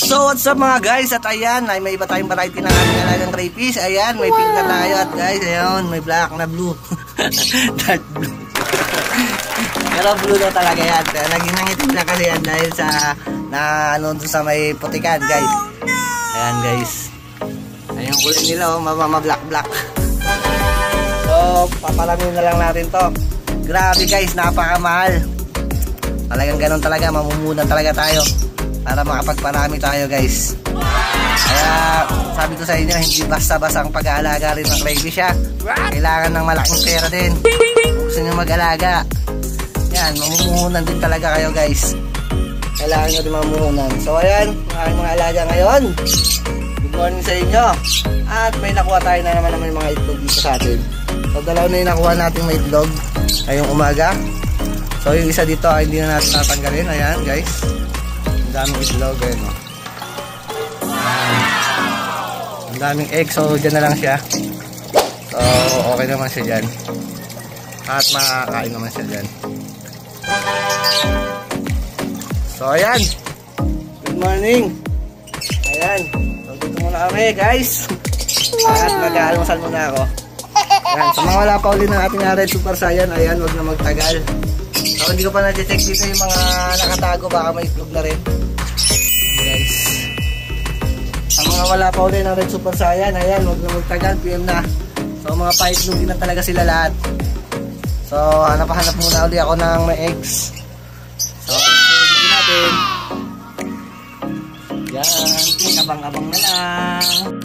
So what's up mga guys, at ayan ay may iba tayong variety ng ating alagang crayfish. Ayan, may pink na tayo at guys, ayan, may black na blue. Dark blue. Pero blue na talaga yan. Naging nangitim na kasi yan dahil sa ano sa may putikan guys. Ayan guys. Ayan yung kulay nila, oh, black black. So papalamin na lang natin to. Grabe guys, napakamahal. Talagang ganun talaga, mamumunan talaga tayo para makapagparami tayo guys. Kaya sabi ko sa inyo, hindi basta-basta ang pag-aalaga rin ng crayfish ha. Kailangan ng malaking pera din kung gusto nyo mag-alaga. Yan, mamumuhunan din talaga kayo guys. Kailangan nyo din mamumuhunan. So ayan, mga alaga ngayon. Good morning sa inyo. At may nakuha tayo na naman ng mga itlog dito sa atin. So dalaw na yung nakuha natin may itlog ngayong umaga. So yung isa dito ay hindi na natin tatanggalin. Ayan guys, ang daming itlog. Ayan, oh. Ang daming egg. So dyan na lang siya. So okay naman siya dyan. At makakain naman siya dyan. So ayan, good morning. Ayan, so dito muna kami guys. At mag-aalmusal muna ako. Ayan, sa mga wala pa uli ng ating Red Super Saiyan, ayan, wag na magtagal. So hindi ko pa na-detect dito yung mga nakatago, baka may itlog na rin guys. Sa mga wala pa uli ng Red Super Saiyan, ayan, wag na magtagal, PM na. So mga pa-itlog na talaga sila lahat. So hanap muna uli ako ng may eggs. So natin yan, abang-abang na lang.